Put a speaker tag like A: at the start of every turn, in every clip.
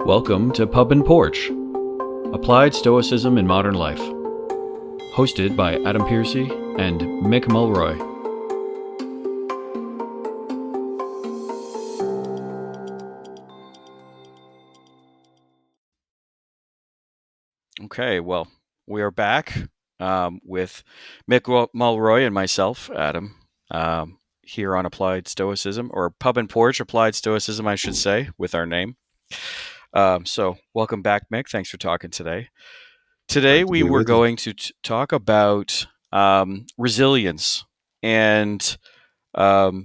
A: Welcome to Pub and Porch, Applied Stoicism in Modern Life, hosted by Adam Piercy and Mick Mulroy.
B: Okay, well, we are back with Mick Mulroy and myself, Adam, here on Applied Stoicism, or Pub and Porch Applied Stoicism, I should say, with our name. So welcome back, Mick. Thanks for talking today. Today we were going to talk about resilience and I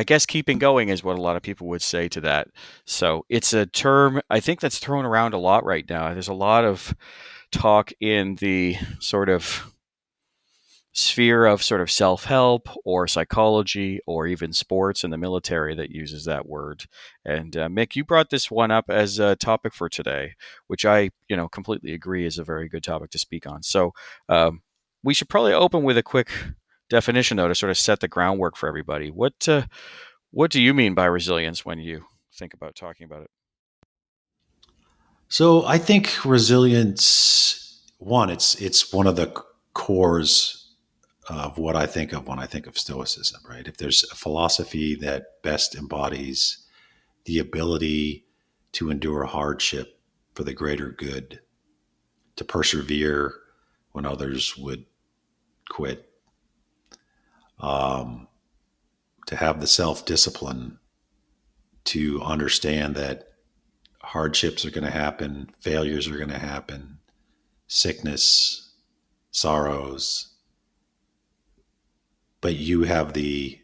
B: guess keeping going is what a lot of people would say to that. So it's a term I think that's thrown around a lot right now. There's a lot of talk in the sort of sphere of sort of self-help or psychology or even sports and the military that uses that word. And Mick, you brought this one up as a topic for today, which I, completely agree is a very good topic to speak on. So we should probably open with a quick definition, though, to sort of set the groundwork for everybody. What do you mean by resilience when you think about talking about it?
C: So I think resilience, it's one of the cores of what I think of when I think of Stoicism, right? If there's a philosophy that best embodies the ability to endure hardship for the greater good, to persevere when others would quit, to have the self-discipline to understand that hardships are going to happen, failures are going to happen, sickness, sorrows, but you have the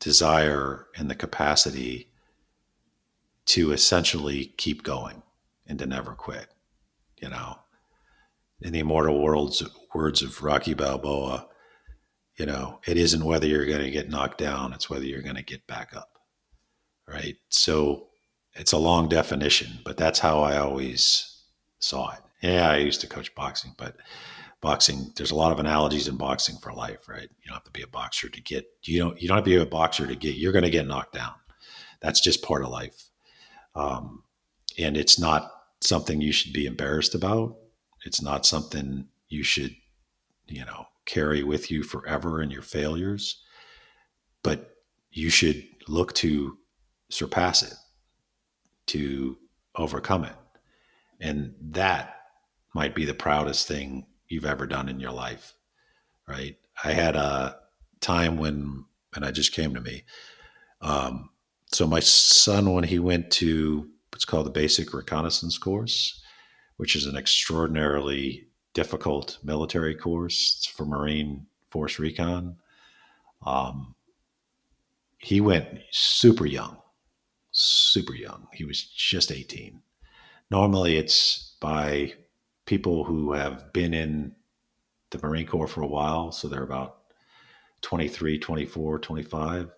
C: desire and the capacity to essentially keep going and to never quit. In the immortal words of Rocky Balboa, it isn't whether you're going to get knocked down, it's whether you're going to get back up, right? So it's a long definition, but that's how I always saw it. Yeah, I used to coach boxing, but boxing, there's a lot of analogies in boxing for life, right? You don't have to be a boxer to get, you don't have to be a boxer to get, you're going to get knocked down. That's just part of life. And it's not something you should be embarrassed about. It's not something you should, carry with you forever in your failures, but you should look to surpass it, to overcome it. And that might be the proudest thing you've ever done in your life, right? I had a time and it just came to me. So my son, when he went to what's called the Basic Reconnaissance Course, which is an extraordinarily difficult military course, it's for Marine Force Recon. He went super young. He was just 18. Normally it's by people who have been in the Marine Corps for a while. So they're about 23, 24, 25,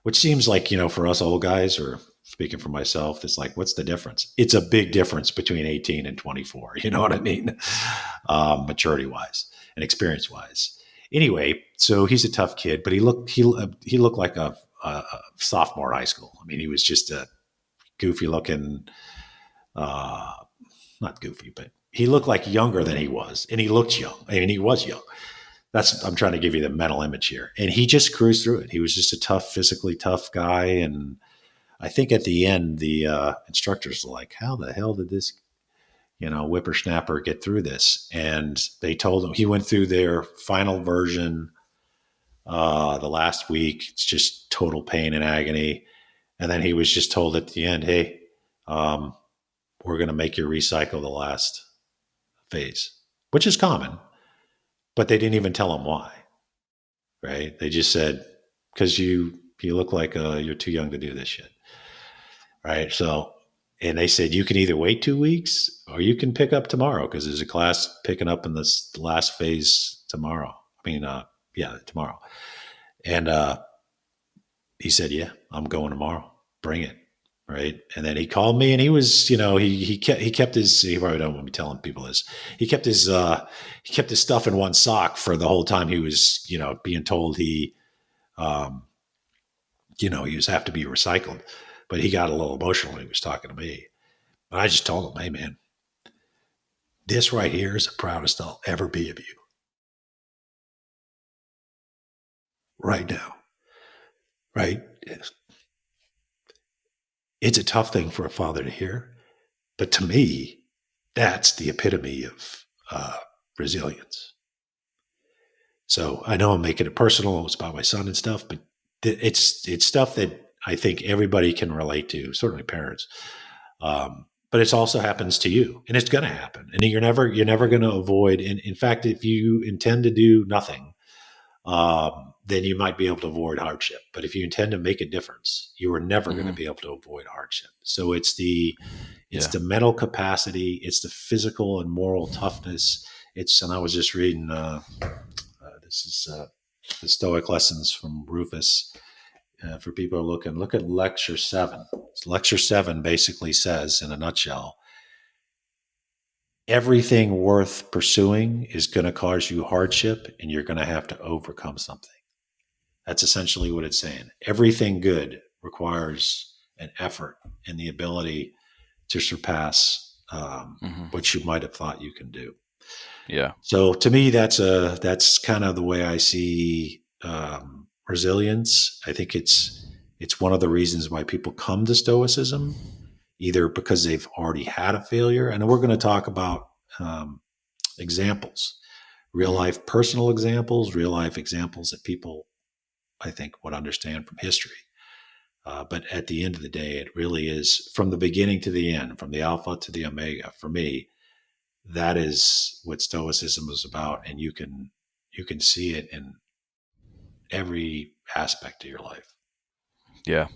C: which seems like, for us old guys, or speaking for myself, it's like, what's the difference? It's a big difference between 18 and 24. You know what I mean? Maturity wise and experience wise. Anyway, so he's a tough kid, but he looked like a sophomore in high school. I mean, he was just a goofy looking, not goofy, but he looked like younger than he was, and he looked young. I mean, he was young. I'm trying to give you the mental image here. And he just cruised through it. He was just a physically tough guy. And I think at the end, the instructors were like, how the hell did this, whippersnapper get through this? And they told him, he went through their final version the last week. It's just total pain and agony. And then he was just told at the end, hey, we're going to make you recycle the last phase, which is common, but they didn't even tell him why, right? They just said, because you look like you're too young to do this shit, right? So, and they said, you can either wait 2 weeks or you can pick up tomorrow, because there's a class picking up in this last phase tomorrow. Tomorrow. And he said, yeah, I'm going tomorrow. Bring it. Right. And then he called me, and he was, he kept his, he probably don't want me telling people this. He kept his stuff in one sock for the whole time he was, being told he was have to be recycled. But he got a little emotional when he was talking to me. And I just told him, hey, man, this right here is the proudest I'll ever be of you. Right now. Right? It's a tough thing for a father to hear. But to me, that's the epitome of resilience. So I know I'm making it personal. It's about my son and stuff, but it's stuff that I think everybody can relate to, certainly parents. But it also happens to you, and it's going to happen. And you're never going to avoid. In fact, if you intend to do nothing, then you might be able to avoid hardship. But if you intend to make a difference, you are never going to be able to avoid hardship. So it's the mental capacity, it's the physical and moral toughness. And I was just reading, this is the Stoic lessons from Rufus. For people who are looking, look at lecture 7. Lecture 7 basically says, in a nutshell, everything worth pursuing is going to cause you hardship, and you're going to have to overcome something. That's essentially what it's saying. Everything good requires an effort and the ability to surpass what you might have thought you can do.
B: Yeah.
C: So to me, that's kind of the way I see resilience. I think it's one of the reasons why people come to Stoicism, either because they've already had a failure, and we're going to talk about examples, real life personal examples, real life examples that people, I think, would understand from history. But at the end of the day, it really is from the beginning to the end, from the alpha to the omega. For me, that is what Stoicism is about, and you can see it in every aspect of your life.
B: Yeah.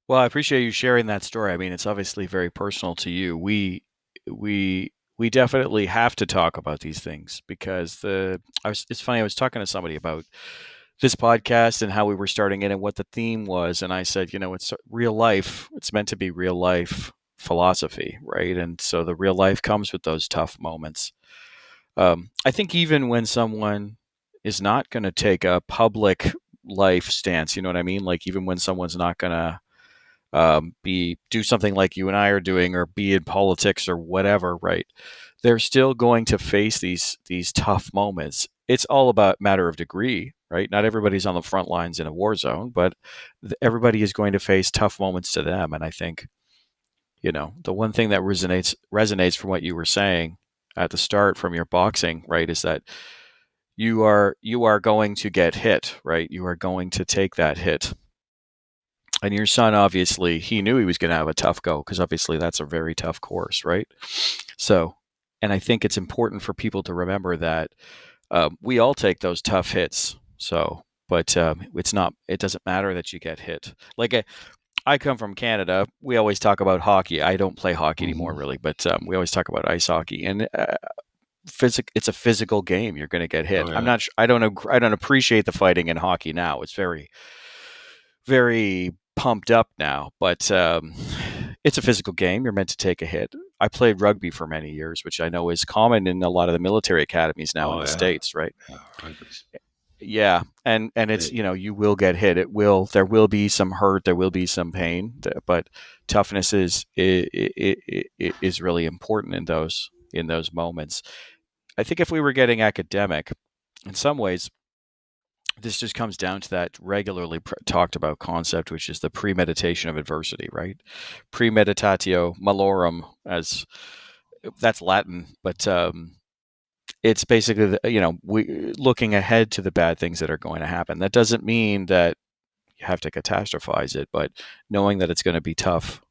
B: Well, I appreciate you sharing that story. I mean, it's obviously very personal to you. We definitely have to talk about these things because it's funny. I was talking to somebody about this podcast and how we were starting it and what the theme was, and I said, it's real life. It's meant to be real life philosophy, right? And so the real life comes with those tough moments. I think even when someone is not going to take a public life stance, you know what I mean? Like even when someone's not going to do something like you and I are doing, or be in politics or whatever, right? They're still going to face these tough moments. It's all about matter of degree, right? Not everybody's on the front lines in a war zone, but everybody is going to face tough moments to them. And I think, the one thing that resonates from what you were saying at the start from your boxing, right, is that you are going to get hit, right? You are going to take that hit. And your son, obviously, he knew he was going to have a tough go because obviously that's a very tough course, right? So, and I think it's important for people to remember that we all take those tough hits. So, but it doesn't matter that you get hit. Like I come from Canada. We always talk about hockey. I don't play hockey anymore, really, but we always talk about ice hockey. And it's a physical game. You're going to get hit.
C: Oh, yeah.
B: I'm not. I don't appreciate the fighting in hockey now. It's very, very pumped up now, but it's a physical game. You're meant to take a hit. I played rugby for many years, which I know is common in a lot of the military academies now in the States, right? Yeah, and it's you will get hit. There will be some hurt. There will be some pain, but toughness is really important in those moments. I think if we were getting academic, in some ways, this just comes down to that regularly talked about concept, which is the premeditation of adversity, right? Premeditatio malorum, as that's Latin, but it's basically we looking ahead to the bad things that are going to happen. That doesn't mean that you have to catastrophize it, but knowing that it's going to be tough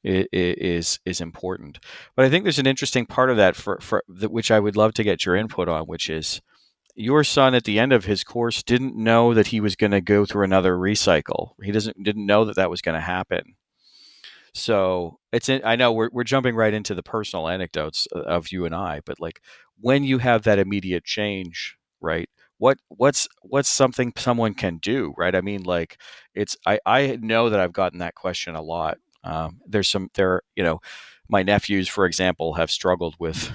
B: is important. But I think there's an interesting part of that for which I would love to get your input on, which is your son at the end of his course didn't know that he was going to go through another recycle. He didn't know that was going to happen. So I know we're jumping right into the personal anecdotes of you and I, but like when you have that immediate change, right? What's something someone can do, right? I mean, like I know that I've gotten that question a lot. My nephews, for example, have struggled with.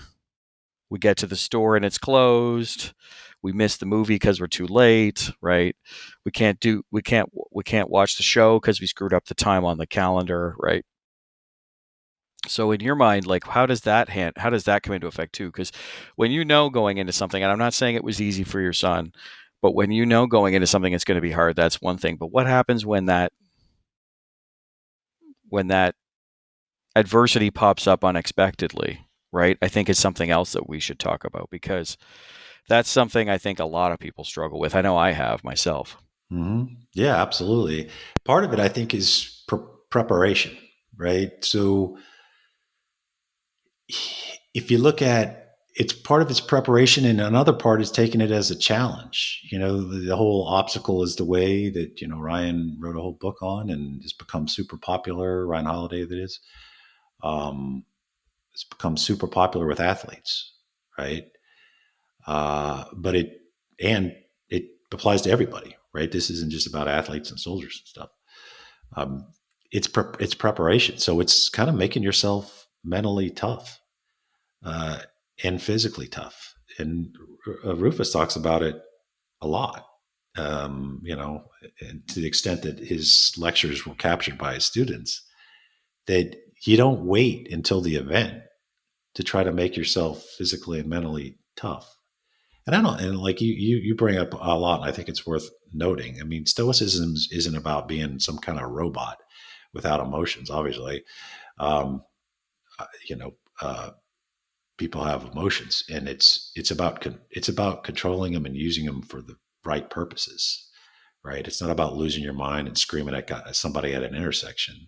B: We get to the store and it's closed. We miss the movie because we're too late, right? We can't watch the show because we screwed up the time on the calendar, right? So in your mind, like, how does that come into effect too? Because when going into something, and I'm not saying it was easy for your son, but when going into something it's going to be hard, that's one thing. But what happens when that adversity pops up unexpectedly, right? I think it's something else that we should talk about, because that's something I think a lot of people struggle with. I know I have myself.
C: Yeah, absolutely. Part of it, I think, is preparation, right? So if you look at it's part of its preparation, and another part is taking it as a challenge. The whole obstacle is the way that Ryan wrote a whole book on and has become super popular. Ryan Holiday, that is, it's become super popular with athletes, right? But it applies to everybody, right? This isn't just about athletes and soldiers and stuff. It's preparation, so it's kind of making yourself mentally tough and physically tough. And Rufus talks about it a lot. And to the extent that his lectures were captured by his students, that you don't wait until the event to try to make yourself physically and mentally tough. And like you bring up a lot, and I think it's worth noting. I mean, Stoicism isn't about being some kind of robot without emotions. Obviously, um, you know, people have emotions, and it's about controlling them and using them for the right purposes. Right? It's not about losing your mind and screaming at somebody at an intersection.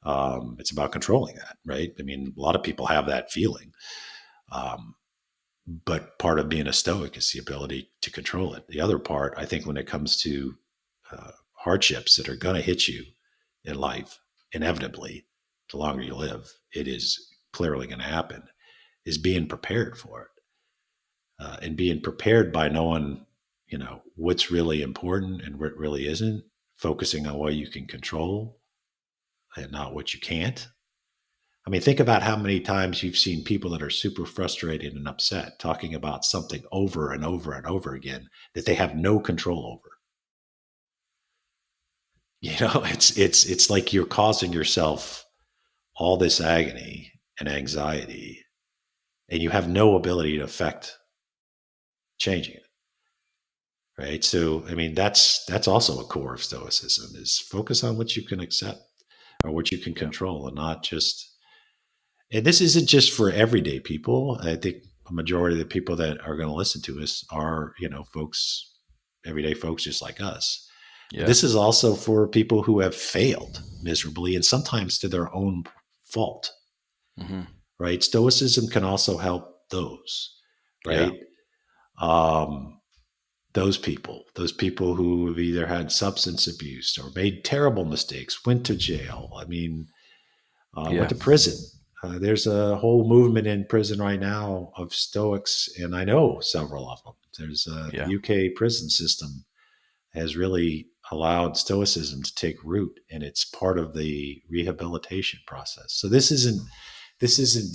C: It's about controlling that, right? I mean, a lot of people have that feeling. But part of being a Stoic is the ability to control it. The other part, I think, when it comes to hardships that are going to hit you in life, inevitably, the longer you live, it is clearly going to happen, is being prepared for it. And being prepared by knowing, what's really important and what really isn't, focusing on what you can control and not what you can't. I mean, think about how many times you've seen people that are super frustrated and upset talking about something over and over and over again that they have no control over. It's like you're causing yourself all this agony and anxiety, and you have no ability to affect changing it. Right. So, I mean, that's also a core of Stoicism, is focus on what you can accept or what you can control, and not just. And this isn't just for everyday people. I think a majority of the people that are going to listen to us are, folks, everyday folks just like us.
B: Yeah.
C: This is also for people who have failed miserably, and sometimes to their own fault.
B: Mm-hmm.
C: Right? Stoicism can also help those, right? Those people who have either had substance abuse or made terrible mistakes, went to jail. I mean, went to prison. There's a whole movement in prison right now of Stoics, and I know several of them. There's the UK prison system has really allowed Stoicism to take root, and it's part of the rehabilitation process. So this isn't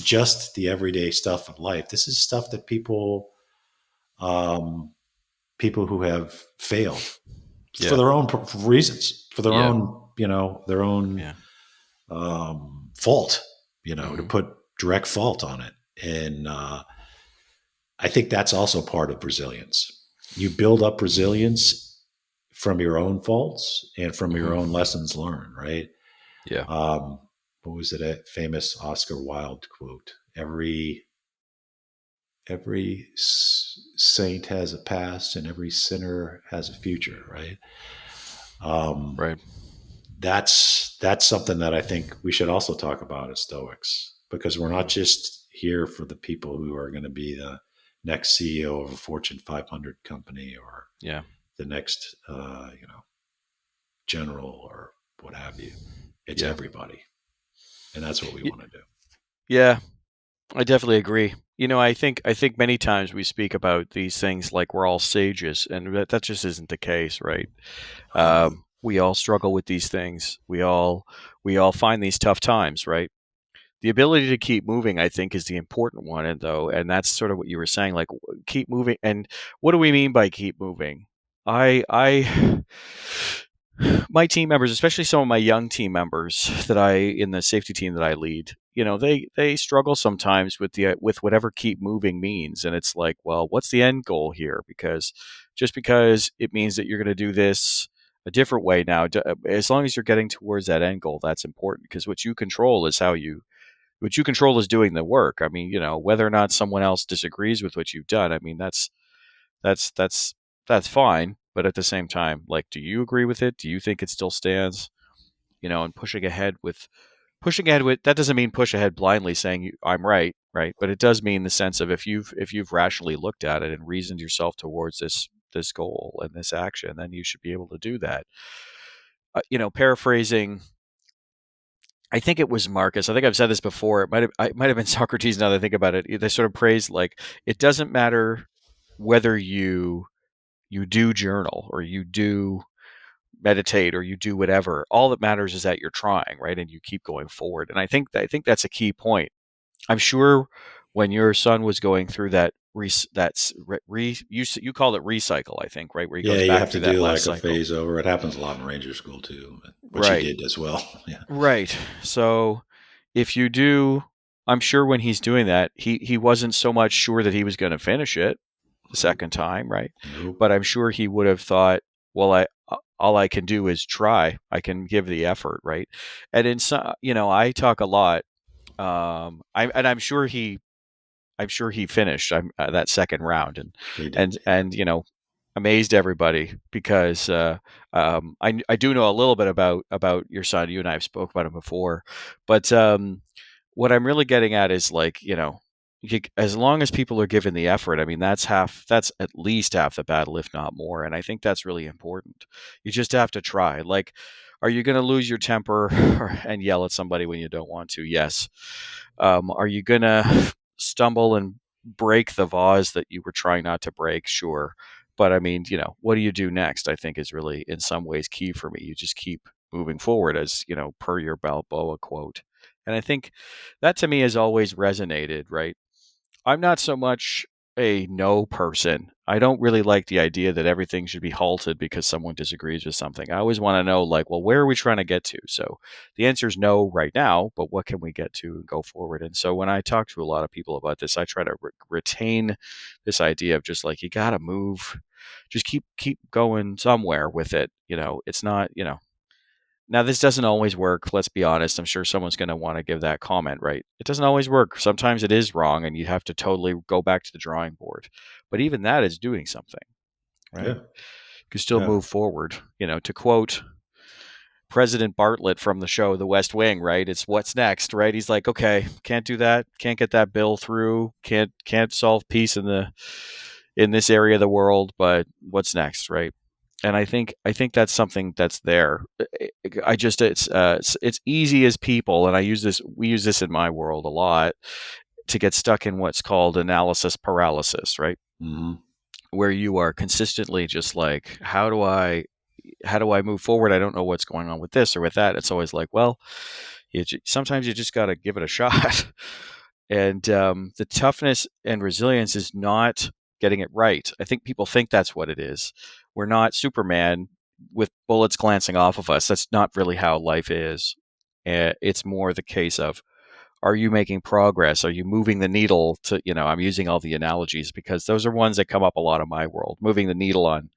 C: just the everyday stuff of life. This is stuff that people who have failed for their own reasons, for their own, fault, to put direct fault on it. And I think that's also part of resilience. You build up resilience from your own faults and from your own lessons learned, right?
B: Yeah.
C: What was it? A famous Oscar Wilde quote: Every saint has a past, and every sinner has a future." Right.
B: Right.
C: That's something that I think we should also talk about as Stoics, because we're not just here for the people who are going to be the next CEO of a Fortune 500 company, or the next, general, or what have you. It's everybody, and that's what we want to do.
B: Yeah, I definitely agree. I think many times we speak about these things like we're all sages, and that just isn't the case, right? We all struggle with these things. We all find these tough times, right? The ability to keep moving, I think, is the important one, and that's sort of what you were saying, like keep moving. And what do we mean by keep moving? My team members, especially some of my young team members in the safety team that I lead, they struggle sometimes with whatever keep moving means. And it's like, well, what's the end goal here? Because just because it means that you're going to do this a different way now, as long as you're getting towards that end goal, that's important, because what you control is doing the work. I mean, whether or not someone else disagrees with what you've done, I mean, that's fine. But at the same time, like, do you agree with it? Do you think it still stands? And pushing ahead with that doesn't mean push ahead blindly saying I'm right, but it does mean the sense of, if you've rationally looked at it and reasoned yourself towards this goal and this action, then you should be able to do that. Paraphrasing, I think it was Marcus. I think I've said this before. It might have been Socrates. Now that I think about it, they sort of praised, like, it doesn't matter whether you do journal or you do meditate or you do whatever. All that matters is that you're trying, right? And you keep going forward. And I think that's a key point. I'm sure when your son was going through that, you called it recycle, I think, right? Where he goes
C: you
B: back
C: have to
B: through that
C: do like
B: last
C: a
B: cycle.
C: phase over. It happens a lot in Ranger School too, which
B: Right.
C: he did as well. Yeah.
B: Right. So if you do, I'm sure when he's doing that, he wasn't so much sure that he was going to finish it the second time, right?
C: Nope.
B: But I'm sure he would have thought, well, all I can do is try. I can give the effort, right? And in some, I talk a lot. I'm sure he finished that second round, and amazed everybody, because I do know a little bit about your son. You and I have spoke about him before, but what I'm really getting at is, like, as long as people are given the effort, I mean, that's at least half the battle, if not more. And I think that's really important. You just have to try. Like, are you going to lose your temper and yell at somebody when you don't want to? Yes. Are you going to stumble and break the vase that you were trying not to break? Sure. But I mean, what do you do next? I think is really, in some ways, key for me. You just keep moving forward, as per your Balboa quote. And I think that, to me, has always resonated, right? I'm not so much a no person. I don't really like the idea that everything should be halted because someone disagrees with something. I always want to know, like, well, where are we trying to get to? So the answer is no right now, but what can we get to and go forward? And so when I talk to a lot of people about this, I try to retain this idea of just, like, you got to move, just keep going somewhere with it. It's not, now, this doesn't always work. Let's be honest. I'm sure someone's going to want to give that comment, right? It doesn't always work. Sometimes it is wrong, and you have to totally go back to the drawing board. But even that is doing something, right?
C: Yeah.
B: You can still move forward. To quote President Bartlett from the show The West Wing, right? It's what's next, right? He's like, okay, can't do that. Can't get that bill through. Can't solve peace in this area of the world. But what's next, right? And I think that's something that's there. It's easy as people, and we use this in my world a lot, to get stuck in what's called analysis paralysis, right?
C: Mm-hmm.
B: Where you are consistently just like, how do I move forward? I don't know what's going on with this or with that. It's always like, well, sometimes you just got to give it a shot. And the toughness and resilience is not getting it right. I think people think that's what it is. We're not Superman with bullets glancing off of us. That's not really how life is. It's more the case of, are you making progress? Are you moving the needle to, I'm using all the analogies because those are ones that come up a lot in my world. Moving the needle on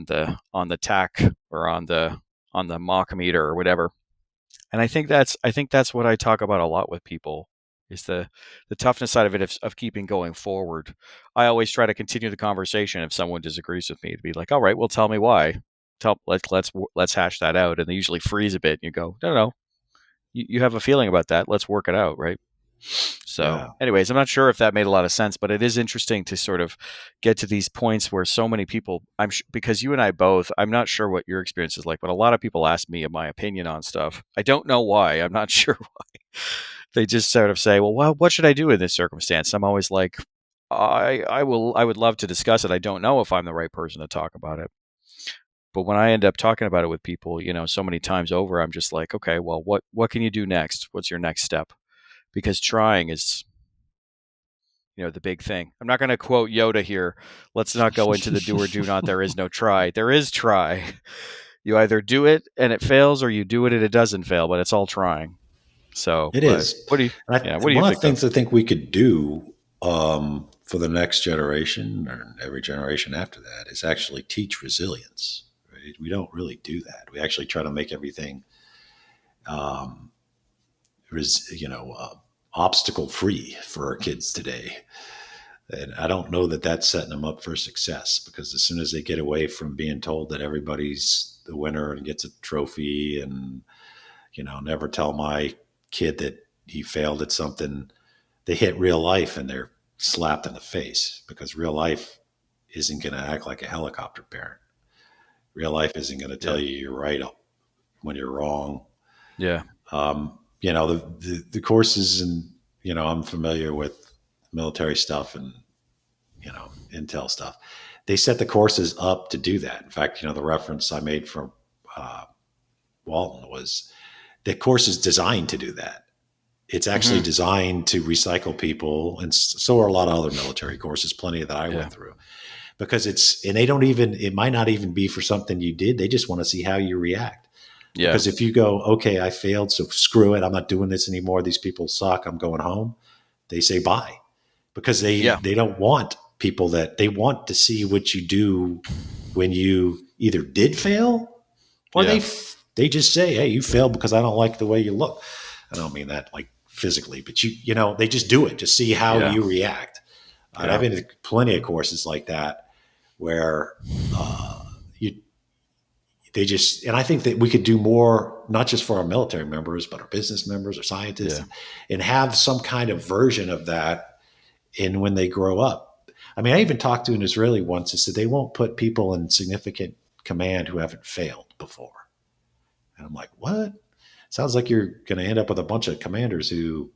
B: the tack or on the Mach-meter or whatever. And I think that's what I talk about a lot with people, is the toughness side of it, of keeping going forward. I always try to continue the conversation if someone disagrees with me, to be like, all right, well, tell me why. Let's hash that out. And they usually freeze a bit, and you go, no, you have a feeling about that. Let's work it out, right? So anyways, I'm not sure if that made a lot of sense, but it is interesting to sort of get to these points where so many people, because you and I both, I'm not sure what your experience is like, but a lot of people ask me my opinion on stuff. I don't know why. I'm not sure why. They just sort of say, well, what should I do in this circumstance? I'm always like, I would love to discuss it. I don't know if I'm the right person to talk about it. But when I end up talking about it with people, so many times over, I'm just like, okay, well, what can you do next? What's your next step? Because trying is, the big thing. I'm not going to quote Yoda here. Let's not go into the do or do not. There is no try. There is try. You either do it and it fails, or you do it and it doesn't fail, but it's all trying. So
C: It is.
B: what do you?
C: And
B: Yeah, what do you
C: one of
B: think
C: the things
B: of?
C: I think we could do for the next generation or every generation after that is actually teach resilience. Right? We don't really do that. We actually try to make everything, um, obstacle free for our kids today. And I don't know that that's setting them up for success, because as soon as they get away from being told that everybody's the winner and gets a trophy, and never tell my kid that he failed at something, they hit real life and they're slapped in the face, because real life isn't going to act like a helicopter parent. Real life isn't going to tell
B: Yeah.
C: you you're right when you're wrong.
B: Yeah.
C: The courses, and I'm familiar with military stuff and intel stuff. They set the courses up to do that. In fact, the reference I made from uh, Walton was the course is designed to do that. It's actually
B: Mhm.
C: designed to recycle people, and so are a lot of other military courses, plenty that I
B: Yeah.
C: went through, because and they don't even, it might not even be for something you did. They just want to see how you react.
B: Yeah.
C: Because if you go, okay, I failed, so screw it, I'm not doing this anymore, these people suck, I'm going home, they say bye, because
B: Yeah.
C: they don't want people, that they want to see what you do when you either did fail, or
B: Yeah.
C: they just say, hey, you failed because I don't like the way you look. I don't mean that like physically, but they just do it to see how
B: Yeah.
C: you react. And I've
B: Yeah.
C: been to plenty of courses like that where you they just, and I think that we could do more, not just for our military members, but our business members or scientists,
B: Yeah.
C: and have some kind of version of that in when they grow up. I mean, I even talked to an Israeli once who said they won't put people in significant command who haven't failed before. And I'm like, what? Sounds like you're going to end up with a bunch of commanders who,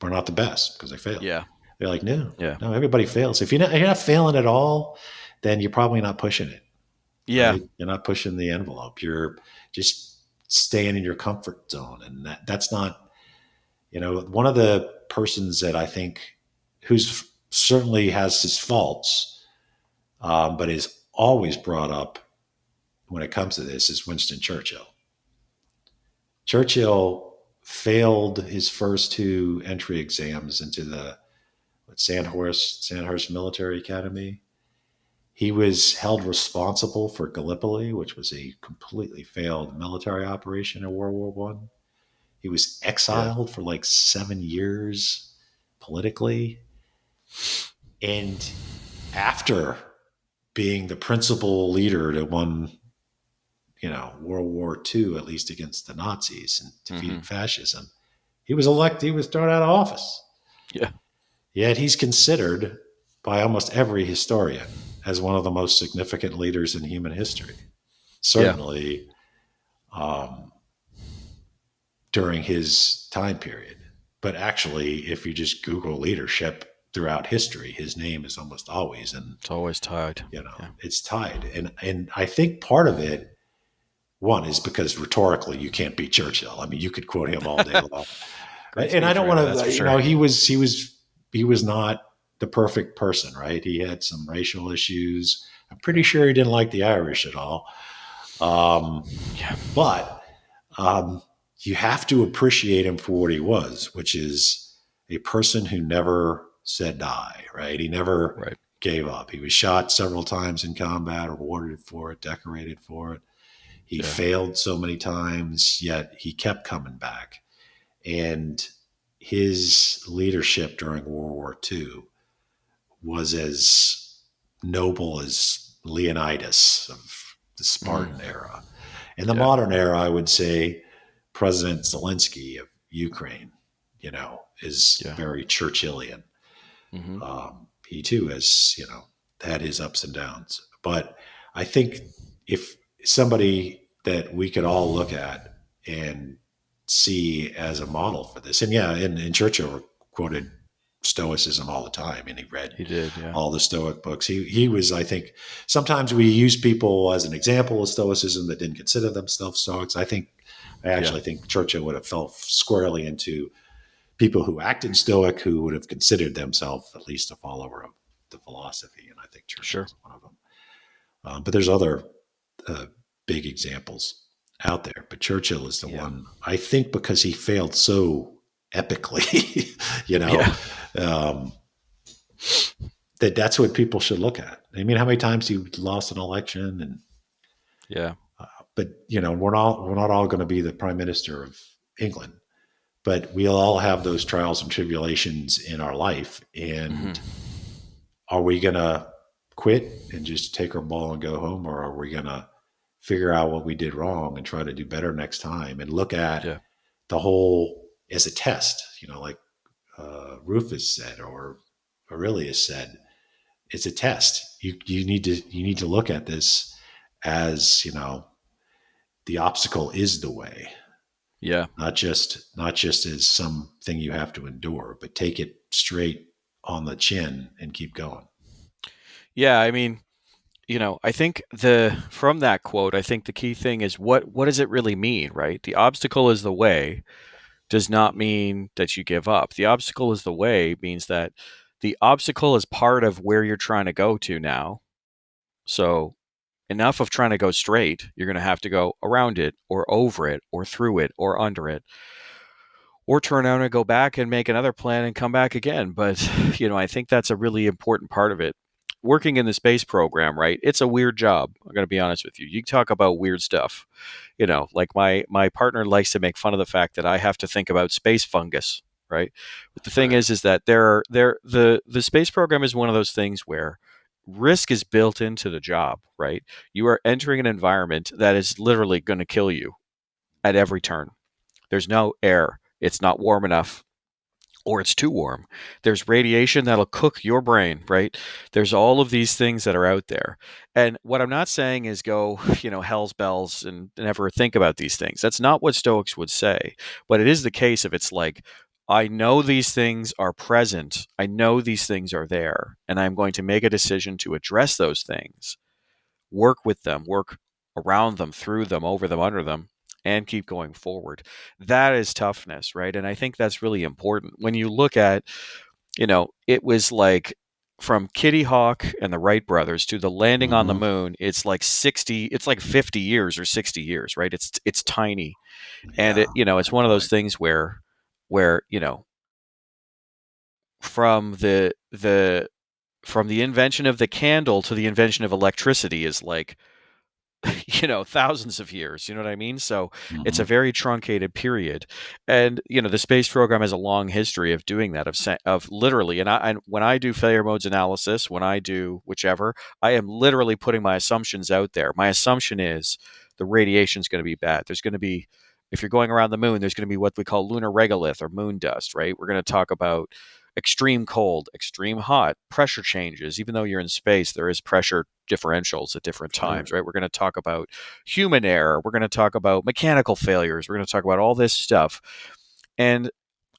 C: were not the best because they failed.
B: Yeah.
C: They're like, no,
B: Yeah.
C: everybody fails. If you're not failing at all, then you're probably not pushing it.
B: Yeah.
C: Right? You're not pushing the envelope. You're just staying in your comfort zone. And that's not, one of the persons that I think who's certainly has his faults, but is always brought up when it comes to this is Winston Churchill. Churchill failed his first two entry exams into the Sandhurst Military Academy. He was held responsible for Gallipoli, which was a completely failed military operation in World War One. He was
B: Yeah.
C: exiled for like 7 years politically. And after being the principal leader that won, World War II, at least against the Nazis and defeated
B: Mhm.
C: fascism, he was elected, he was thrown out of office.
B: Yeah.
C: Yet he's considered by almost every historian as one of the most significant leaders in human history. Certainly during his time period. But actually, if you just Google leadership throughout history, his name is almost always, and
B: It's always tied. Yeah.
C: it's tied. And I think part of it, one, is because rhetorically you can't beat Churchill. I mean, you could quote him all day long.
B: Great
C: And I don't
B: speechwriter,
C: want
B: that's for
C: to,
B: sure.
C: he was not the perfect person, right? He had some racial issues. I'm pretty sure he didn't like the Irish at all.
B: Yeah.
C: But you have to appreciate him for what he was, which is a person who never said die, right? He never
B: Right.
C: gave up. He was shot several times in combat, awarded for it, decorated for it. He failed so many times, yet he kept coming back. And his leadership during World War II was as noble as Leonidas of the Spartan era. In the modern era, I would say President Zelensky of Ukraine, is very Churchillian. He too has, had his ups and downs. But I think if somebody that we could all look at and see as a model for this, and Churchill quoted Stoicism all the time, and
B: He did, yeah.
C: all the Stoic books. He was, I think, sometimes we use people as an example of Stoicism that didn't consider themselves Stoics. I actually think Churchill would have fell squarely into people who acted Stoic, who would have considered themselves at least a follower of the philosophy, and I think Churchill is one of them. But there's other big examples. out there. But Churchill is the
B: Yeah.
C: one, I think, because he failed so epically, um, that's what people should look at. I mean, how many times he lost an election, and
B: Yeah.
C: but we're not all going to be the prime minister of England, but we'll all have those trials and tribulations in our life. And are we going to quit and just take our ball and go home, or are we going to figure out what we did wrong and try to do better next time and look at the whole as a test, like Rufus said, or Aurelius said, it's a test. You need to look at this as, the obstacle is the way.
B: Yeah.
C: Not just as something you have to endure, but take it straight on the chin and keep going.
B: Yeah, I mean, I think from that quote, I think the key thing is what does it really mean, right? The obstacle is the way does not mean that you give up. The obstacle is the way means that the obstacle is part of where you're trying to go to now. So enough of trying to go straight, you're going to have to go around it or over it or through it or under it, or turn around and go back and make another plan and come back again. But, I think that's a really important part of it. Working in the space program, right? It's a weird job. I'm going to be honest with you. You talk about weird stuff. Like my partner likes to make fun of the fact that I have to think about space fungus, right? But the thing is that the space program is one of those things where risk is built into the job, right? You are entering an environment that is literally going to kill you at every turn. There's no air. It's not warm enough, or it's too warm. There's radiation that'll cook your brain, right? There's all of these things that are out there. And what I'm not saying is go, hell's bells and never think about these things. That's not what Stoics would say. But it is the case of it's like, I know these things are present. I know these things are there. And I'm going to make a decision to address those things, work with them, work around them, through them, over them, under them, and keep going forward. That is toughness, right? And I think that's really important. When you look at, it was like from Kitty Hawk and the Wright brothers to the landing on the moon, it's like 50 years or 60 years, right? It's tiny. And it's one of those things where from from the invention of the candle to the invention of electricity is like thousands of years, you know what I mean? So it's a very truncated period. And the space program has a long history of doing that, of literally, and when I do failure modes analysis, when I do whichever, I am literally putting my assumptions out there. My assumption is the radiation is going to be bad. There's going to be, if you're going around the moon, there's going to be what we call lunar regolith or moon dust, right? We're going to talk about extreme cold, extreme hot, pressure changes. Even though you're in space, there is pressure differentials at different times, right? We're going to talk about human error. We're going to talk about mechanical failures. We're going to talk about all this stuff. And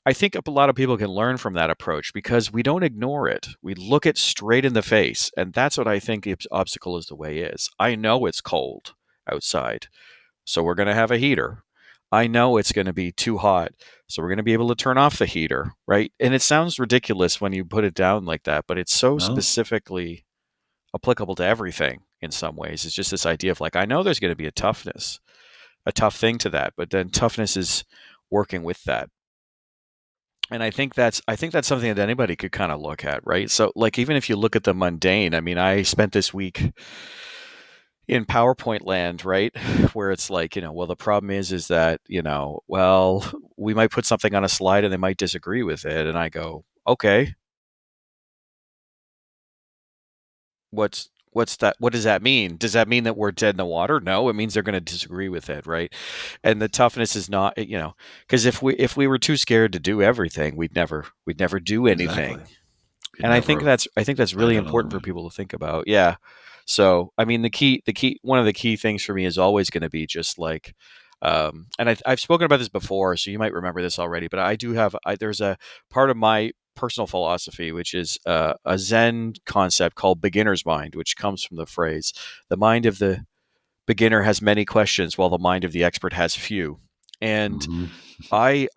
B: I think a lot of people can learn from that approach because we don't ignore it. We look it straight in the face. And that's what I think the obstacle is the way is. I know it's cold outside, so we're going to have a heater. I know it's going to be too hot, so we're going to be able to turn off the heater, right? And it sounds ridiculous when you put it down like that, but it's so specifically applicable to everything in some ways. It's just this idea of like, I know there's going to be a tough thing to that, but then toughness is working with that. And I think that's something that anybody could kind of look at, right? So like, even if you look at the mundane, I mean, I spent this week in PowerPoint land, right? Where it's like, well, the problem is that, well, we might put something on a slide and they might disagree with it. And I go, okay, what's that? What does that mean? Does that mean that we're dead in the water? No, it means they're going to disagree with it, right? And the toughness is not, because if we were too scared to do everything, we'd never do anything.
C: Exactly.
B: And I think that's really important for people to think about. Yeah. So, I mean, one of the key things for me is always going to be just like, and I've spoken about this before, so you might remember this already, but there's a part of my personal philosophy, which is a Zen concept called beginner's mind, which comes from the phrase, the mind of the beginner has many questions while the mind of the expert has few. And I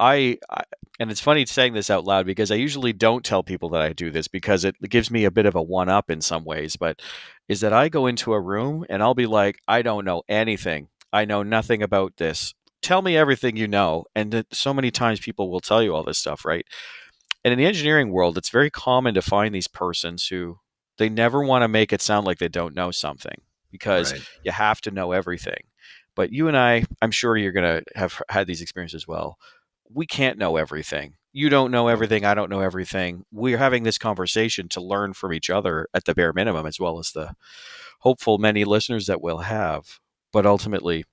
B: and it's funny saying this out loud because I usually don't tell people that I do this because it gives me a bit of a one-up in some ways, but is that I go into a room and I'll be like, I don't know anything. I know nothing about this. Tell me everything you know. And so many times people will tell you all this stuff, right? And in the engineering world, it's very common to find these persons who they never want to make it sound like they don't know something because
C: Right.
B: you have to know everything. But you and I'm sure you're going to have had these experiences as well. We can't know everything. You don't know
C: Nope.
B: everything. I don't know everything. We're having this conversation to learn from each other at the bare minimum, as well as the hopeful many listeners that we'll have. But ultimately,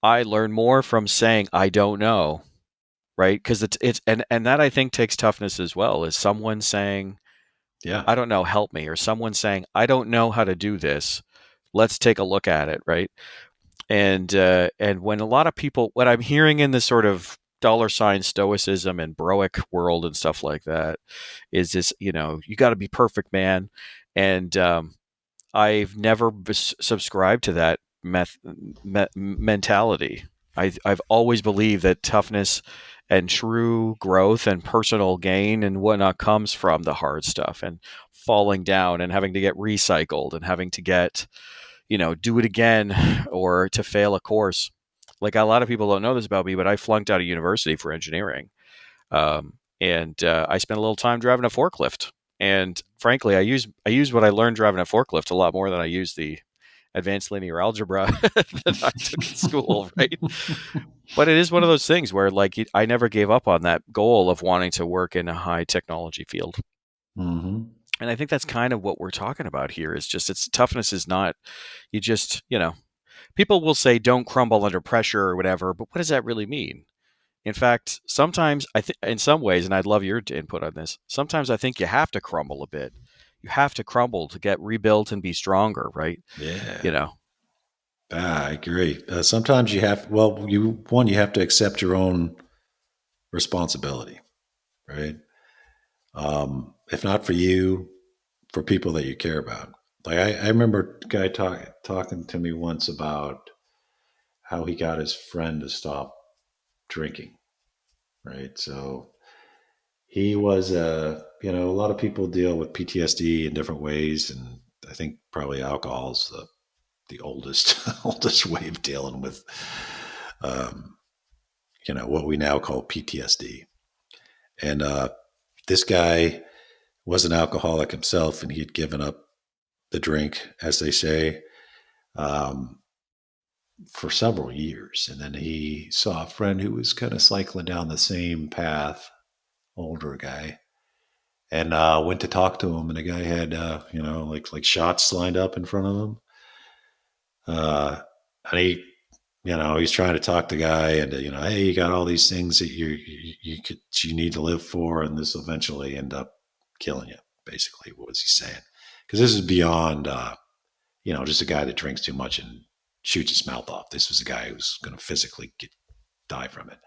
B: I learn more from saying I don't know, right? Because it's and that I think takes toughness as well. Is someone saying
C: Yeah.
B: I don't know, help me, or someone saying I don't know how to do this. Let's take a look at it, right? And when a lot of people, what I'm hearing in this sort of dollar sign stoicism and broic world and stuff like that, is this, you got to be perfect, man. And I've never subscribed to that mentality. I've always believed that toughness and true growth and personal gain and whatnot comes from the hard stuff and falling down and having to get recycled and having to get, do it again or to fail a course. Like a lot of people don't know this about me, but I flunked out of university for engineering. And I spent a little time driving a forklift. And frankly, I use what I learned driving a forklift a lot more than I use the advanced linear algebra that I took in school, right? But it is one of those things where, like, I never gave up on that goal of wanting to work in a high technology field.
C: Mm-hmm.
B: And I think that's kind of what we're talking about here. Is just it's toughness is not you just people will say don't crumble under pressure or whatever, but what does that really mean? In fact, sometimes I think, in some ways, and I'd love your input on this. Sometimes I think you have to crumble a bit. You have to crumble to get rebuilt and be stronger, right?
C: Yeah.
B: You know,
C: I agree. Sometimes you have, well, you have to accept your own responsibility, right? If not for you, for people that you care about. Like I remember a guy talking to me once about how he got his friend to stop drinking, right? So he was a lot of people deal with PTSD in different ways, and I think probably alcohol is the oldest oldest way of dealing with um, what we now call PTSD. And this guy was an alcoholic himself, and he had given up the drink, as they say, um, for several years. And then he saw a friend who was kind of cycling down the same path, older guy, and went to talk to him. And the guy had, like shots lined up in front of him. And he's trying to talk the guy and hey, you got all these things that you need to live for, and this will eventually end up killing you. Basically, what was he saying? Because this is beyond, just a guy that drinks too much and shoots his mouth off. This was a guy who was going to physically die from it.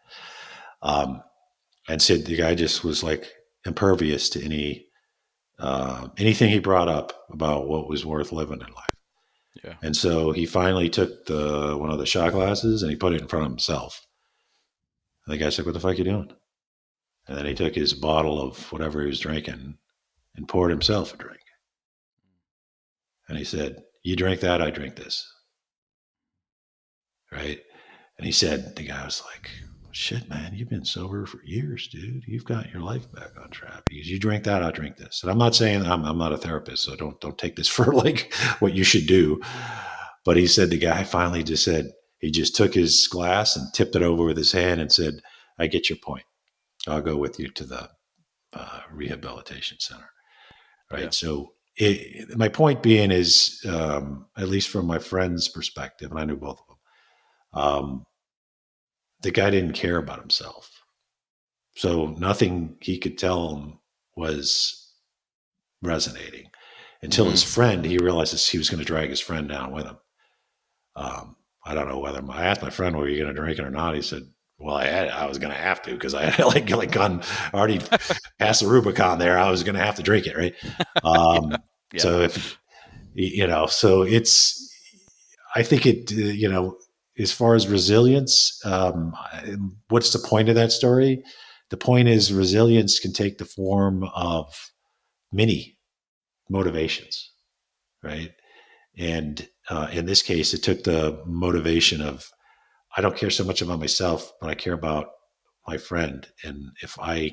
C: And said the guy just was like impervious to anything he brought up about what was worth living in life.
B: yeah,
C: And so he finally took one of the shot glasses and he put it in front of himself. And the guy said, "What the fuck are you doing?" And then he took his bottle of whatever he was drinking and poured himself a drink. And he said, "You drink that, I drink this." Right? And he said, the guy was like, "Shit, man, you've been sober for years, dude. You've got your life back on track. He goes, you drink that, I drink this." And I'm not saying I'm not a therapist, so don't take this for like what you should do. But he said the guy finally just said, he just took his glass and tipped it over with his hand and said, "I get your point. I'll go with you to the rehabilitation center."
B: yeah,
C: Right. So my point being is, at least from my friend's perspective, and I knew both of them, the guy didn't care about himself. So nothing he could tell him was resonating until his friend, he realizes he was going to drag his friend down with him. I don't know whether I asked my friend, "Were you going to drink it or not?" He said, "Well, I was going to have to because I had like gone already past the Rubicon there. I was going to have to drink it, right?"
B: yeah,
C: So if so it's, I think it, as far as resilience, what's the point of that story? The point is resilience can take the form of many motivations, right? And in this case, it took the motivation of, I don't care so much about myself, but I care about my friend. And if I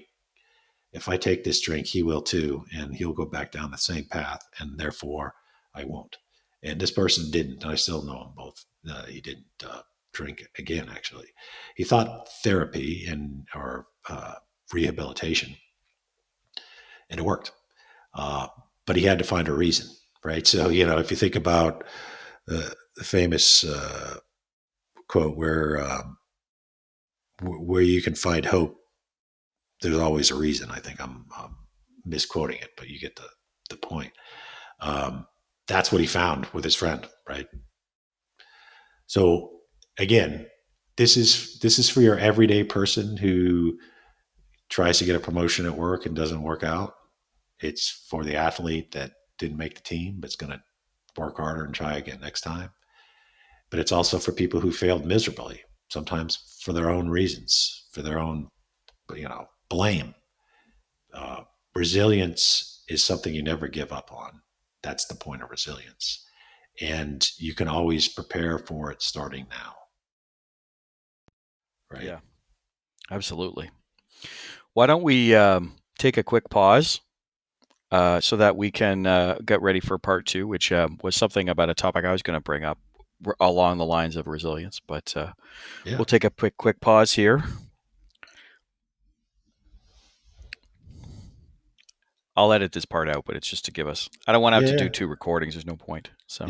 C: take this drink, he will too, and he'll go back down the same path, and therefore I won't. And this person didn't. I still know them both. He didn't drink again. Actually, he thought therapy or rehabilitation, and it worked. But he had to find a reason, right? So if you think about the famous quote where you can find hope, there's always a reason. I think I'm misquoting it, but you get the point. That's what he found with his friend, right? So again, this is for your everyday person who tries to get a promotion at work and doesn't work out. It's for the athlete that didn't make the team, but's going to work harder and try again next time. But it's also for people who failed miserably, sometimes for their own reasons, for their own, blame. Resilience is something you never give up on. That's the point of resilience. And you can always prepare for it starting now. Right?
B: Yeah, absolutely. Why don't we take a quick pause so that we can get ready for part 2, which was something about a topic I was going to bring up along the lines of resilience. But we'll take a quick pause here. I'll edit this part out, but it's just to give us. I don't want to have to do 2 recordings. There's no point. So.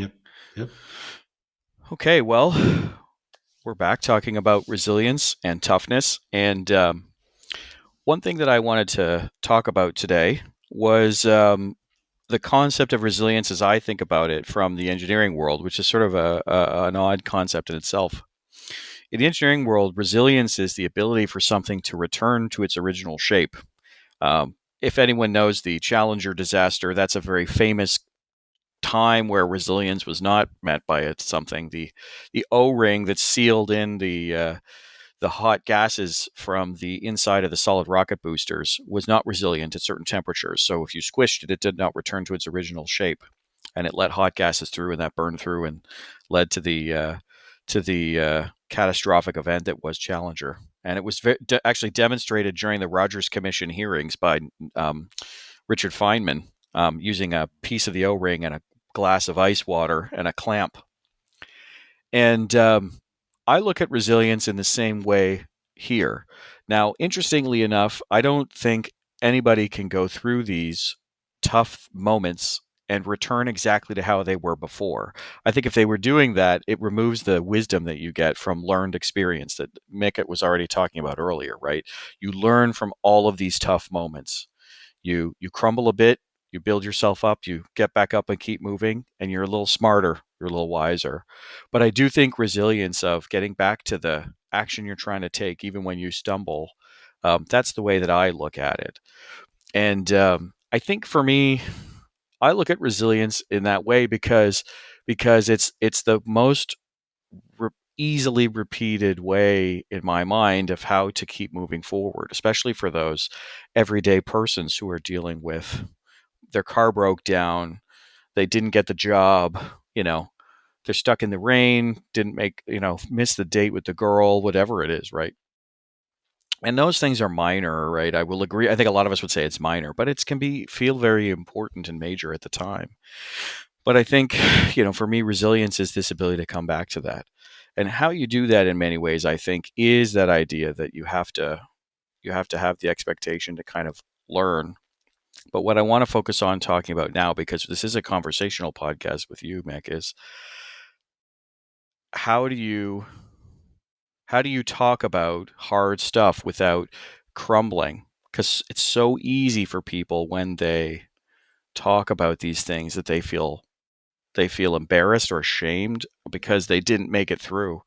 C: Yep.
B: Okay, well, we're back talking about resilience and toughness. And one thing that I wanted to talk about today was the concept of resilience as I think about it from the engineering world, which is sort of an odd concept in itself. In the engineering world, resilience is the ability for something to return to its original shape. If anyone knows the Challenger disaster, that's a very famous time where resilience was not met by something. The O-ring that sealed in the hot gases from the inside of the solid rocket boosters was not resilient at certain temperatures. So if you squished it, it did not return to its original shape, and it let hot gases through, and that burned through and led to the catastrophic event that was Challenger. And it was actually demonstrated during the Rogers Commission hearings by Richard Feynman using a piece of the O-ring and a glass of ice water and a clamp. And I look at resilience in the same way here. Now, interestingly enough, I don't think anybody can go through these tough moments and return exactly to how they were before. I think if they were doing that, it removes the wisdom that you get from learned experience that Mick was already talking about earlier, right? You learn from all of these tough moments. You crumble a bit, you build yourself up, you get back up and keep moving, and you're a little smarter, you're a little wiser. But I do think resilience of getting back to the action you're trying to take, even when you stumble, that's the way that I look at it. And I think for me, I look at resilience in that way because it's the most easily repeated way in my mind of how to keep moving forward, especially for those everyday persons who are dealing with their car broke down, they didn't get the job, they're stuck in the rain, didn't make, missed the date with the girl, whatever it is, right? And those things are minor, right? I will agree. I think a lot of us would say it's minor, but it can feel very important and major at the time. But I think, for me, resilience is this ability to come back to that. And how you do that in many ways, I think, is that idea that you have to have the expectation to kind of learn. But what I want to focus on talking about now, because this is a conversational podcast with you, Mick, is how do you talk about hard stuff without crumbling? Because it's so easy for people when they talk about these things that they feel embarrassed or ashamed because they didn't make it through.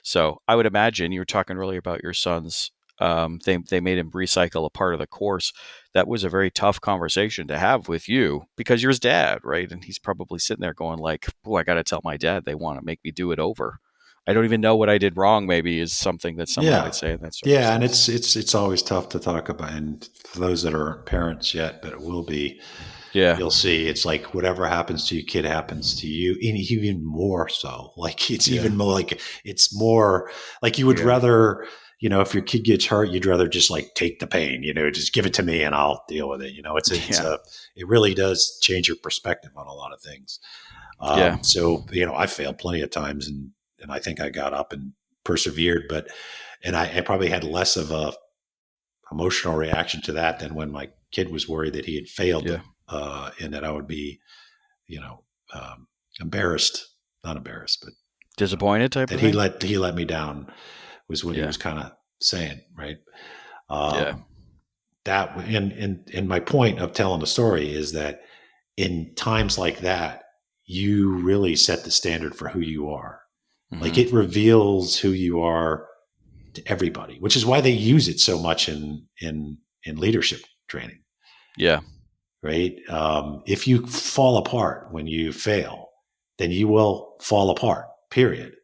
B: So I would imagine you were talking earlier about your sons. They made him recycle a part of the course. That was a very tough conversation to have with you because you're his dad, right? And he's probably sitting there going like, "Oh, I got to tell my dad they want to make me do it over. I don't even know what I did wrong." Maybe is something that someone might say. That sort of
C: and it's always tough to talk about, and for those that aren't parents yet, but it will be.
B: Yeah.
C: you'll see it's like whatever happens to your kid happens to you, and even more so. Like it's
B: Yeah.
C: even more like it's more like you would rather, if your kid gets hurt, you'd rather just like take the pain, just give it to me and I'll deal with it. It really does change your perspective on a lot of things.
B: Yeah.
C: So, I failed plenty of times and I think I got up and persevered, and I probably had less of a emotional reaction to that than when my kid was worried that he had failed, and that I would be, embarrassed, not embarrassed, but
B: disappointed type
C: that
B: of
C: he
B: thing.
C: let me down was what he was kind of saying. Right. That, and my point of telling the story is that in times like that, you really set the standard for who you are.
B: Mm-hmm.
C: Like it reveals who you are to everybody, which is why they use it so much in leadership training.
B: Yeah.
C: Right. If you fall apart when you fail, then you will fall apart, period,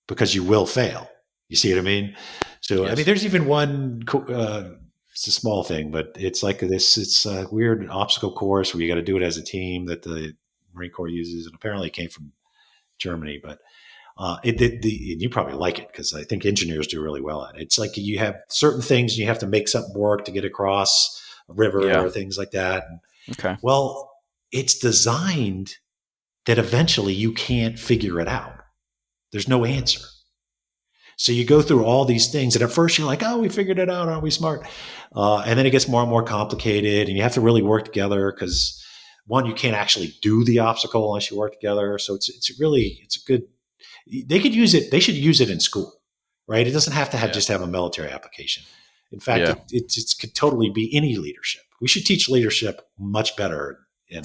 C: because you will fail. You see what I mean? So,
B: Yes.
C: there's even one, it's a small thing, but it's like this, it's a weird obstacle course where you got to do it as a team that the Marine Corps uses. And apparently it came from Germany, but and you probably like it because I think engineers do really well at it. It's like you have certain things you have to make something work to get across a river or things like that.
B: Okay.
C: Well, it's designed that eventually you can't figure it out. There's no answer. So you go through all these things, and at first you're like, "Oh, we figured it out. Aren't we smart?" And then it gets more and more complicated, and you have to really work together because one, you can't actually do the obstacle unless you work together. So it's a good. They could use it. They should use it in school, right? It doesn't have to just have a military application. In fact, it could totally be any leadership. We should teach leadership much better in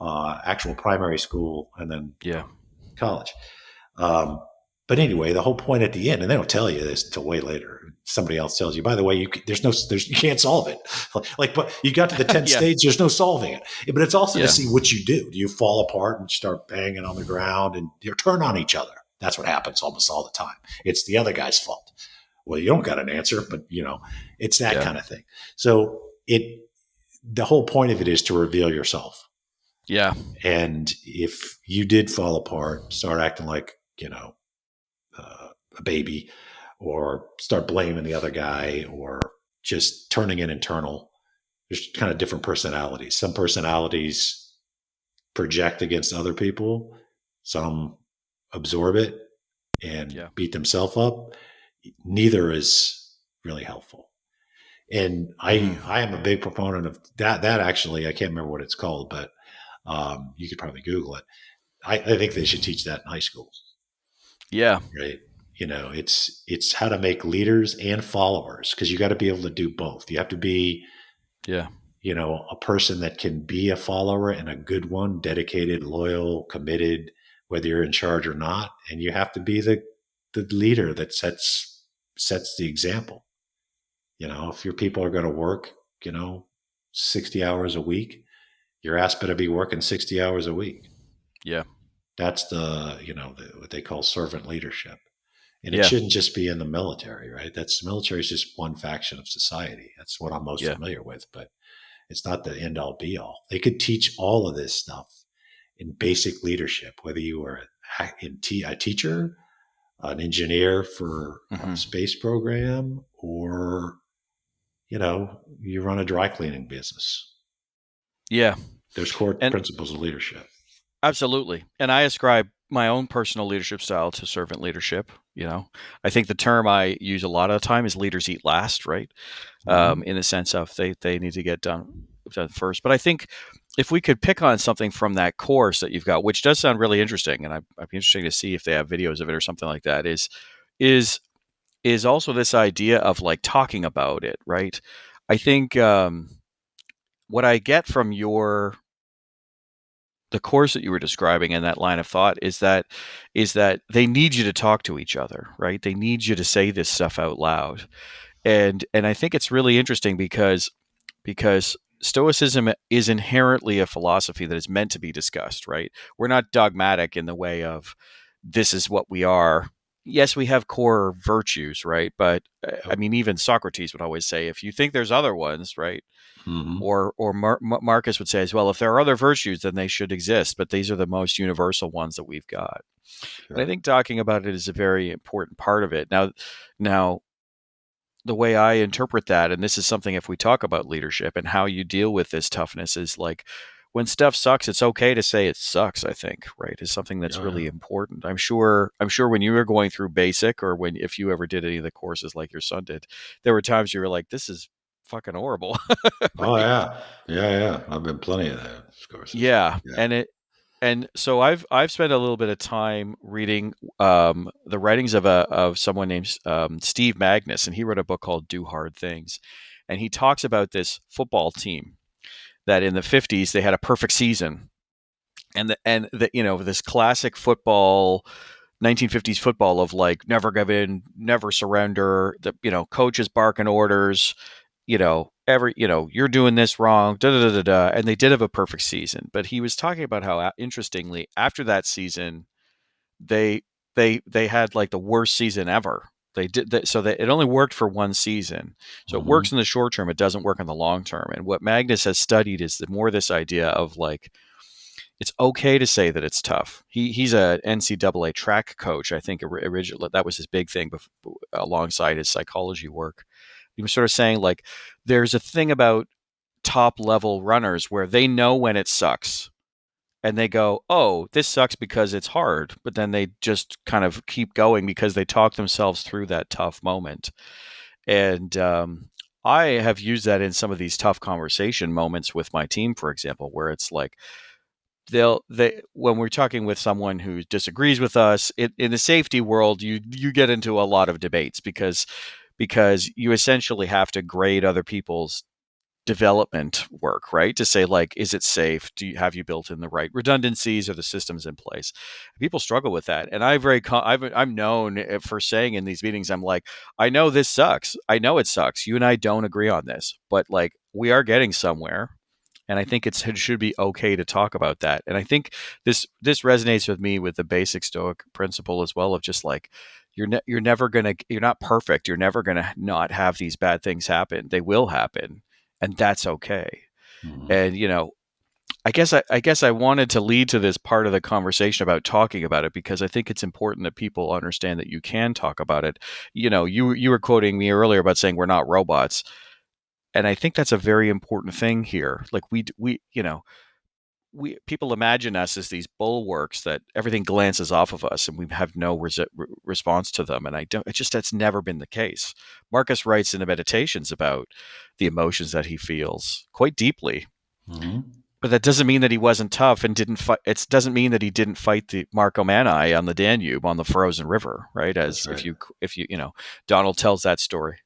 C: actual primary school and then college. But anyway, the whole point at the end, and they don't tell you this until way later. Somebody else tells you, by the way, you can't solve it. But you got to the 10th stage, there's no solving it. But it's also to see what you do. Do you fall apart and start banging on the ground and you turn on each other? That's what happens almost all the time. It's the other guy's fault. Well, you don't got an answer, but it's that kind of thing. So the whole point of it is to reveal yourself.
B: Yeah.
C: And if you did fall apart, start acting like, a baby, or start blaming the other guy, or just turning in internal. There's kind of different personalities. Some personalities project against other people. Some absorb it and beat themselves up. Neither is really helpful. And I am a big proponent of that. That actually, I can't remember what it's called, but you could probably Google it. I think they should teach that in high school.
B: Yeah.
C: Right. It's how to make leaders and followers, because you got to be able to do both. You have to be, a person that can be a follower and a good one, dedicated, loyal, committed, whether you're in charge or not. And you have to be the leader that sets the example. If your people are going to work, 60 hours a week, your ass better be working 60 hours a week.
B: Yeah.
C: That's what they call servant leadership. And it shouldn't just be in the military, right? The military is just one faction of society. That's what I'm most familiar with, but it's not the end all be all. They could teach all of this stuff in basic leadership, whether you were a teacher, an engineer for a space program, or, you run a dry cleaning business.
B: Yeah.
C: There's core principles of leadership.
B: Absolutely. And I ascribe my own personal leadership style to servant leadership. I think the term I use a lot of the time is leaders eat last, right? In the sense of they need to get done first. But I think if we could pick on something from that course that you've got, which does sound really interesting, and I'd be interested to see if they have videos of it or something like that, is also this idea of like talking about it, right? I think what I get from the course that you were describing in that line of thought is that they need you to talk to each other, right? They need you to say this stuff out loud. And I think it's really interesting because Stoicism is inherently a philosophy that is meant to be discussed, right? We're not dogmatic in the way of this is what we are, yes, we have core virtues, right? But I
C: Yep.
B: mean, even Socrates would always say, if you think there's other ones, right?
C: Hmm.
B: Or Marcus would say as well, if there are other virtues, then they should exist. But these are the most universal ones that we've got. And I
C: Sure.
B: think talking about it is a very important part of it. Now, the way I interpret that, and this is something if we talk about leadership and how you deal with this toughness, is like when stuff sucks, it's okay to say it sucks. I think, right, is something that's
C: Yeah, yeah.
B: really important. I'm sure when you were going through basic, or when if you ever did any of the courses like your son did, there were times you were like, "This is fucking horrible,"
C: Oh
B: right?
C: yeah, yeah, yeah. I've been plenty of those courses.
B: Yeah,
C: Yeah.
B: and so I've spent a little bit of time reading the writings of someone named Steve Magnus, and he wrote a book called Do Hard Things, and he talks about this football team that in the 50s they had a perfect season, and the this classic football 1950s football of like never give in, never surrender. The coaches barking orders, you're doing this wrong, da da da da da. And they did have a perfect season, but he was talking about how interestingly after that season they they had like the worst season ever. They did that so that it only worked for one season. So it works
C: Hmm.
B: in the short term, it doesn't work in the long term. And what Magnus has studied is the more this idea of like it's okay to say that it's tough. He's a NCAA track coach. I think originally that was his big thing alongside his psychology work. He was sort of saying like there's a thing about top level runners where they know when it sucks and they go, "Oh, this sucks because it's hard," but then they just kind of keep going because they talk themselves through that tough moment. And I have used that in some of these tough conversation moments with my team, for example, where it's like they when we're talking with someone who disagrees with us in the safety world, you get into a lot of debates because you essentially have to grade other people's development work, right? To say like, is it safe? Have you built in the right redundancies or the systems in place? People struggle with that, and I'm known for saying in these meetings, I'm like, I know this sucks. I know it sucks. You and I don't agree on this, but like we are getting somewhere. And I think it should be okay to talk about that. And I think this resonates with me with the basic Stoic principle as well of just like you're not perfect. You're never gonna not have these bad things happen. They will happen, and that's okay.
C: Hmm.
B: And I guess I wanted to lead to this part of the conversation about talking about it because I think it's important that people understand that you can talk about it. You were quoting me earlier about saying we're not robots, and I think that's a very important thing here. Like we people imagine us as these bulwarks that everything glances off of us and we have no response to them, and I don't it just that's never been the case. Marcus writes in the meditations about the emotions that he feels quite deeply,
C: Hmm.
B: but that doesn't mean that he wasn't tough and didn't fight. It doesn't mean that he didn't fight the Marcomanni on the Danube on the frozen river, right?
C: That's
B: As
C: right.
B: if you Donald tells that story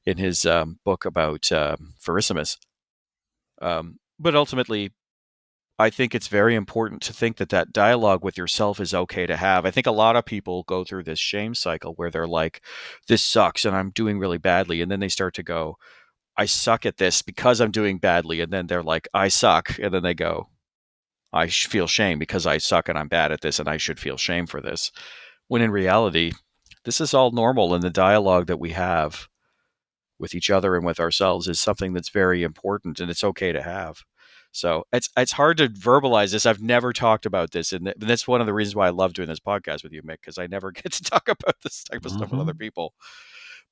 B: in his book about Verisimus. But ultimately, I think it's very important to think that that dialogue with yourself is okay to have. I think a lot of people go through this shame cycle where they're like, this sucks and I'm doing really badly. And then they start to go, I suck at this because I'm doing badly. And then they're like, I suck. And then they go, I feel shame because I suck and I'm bad at this and I should feel shame for this. When in reality, this is all normal. And the dialogue that we have with each other and with ourselves is something that's very important and it's okay to have. So it's hard to verbalize this. I've never talked about this, and that's one of the reasons why I love doing this podcast with you, Mick, because I never get to talk about this type of stuff with other
C: Hmm.
B: people.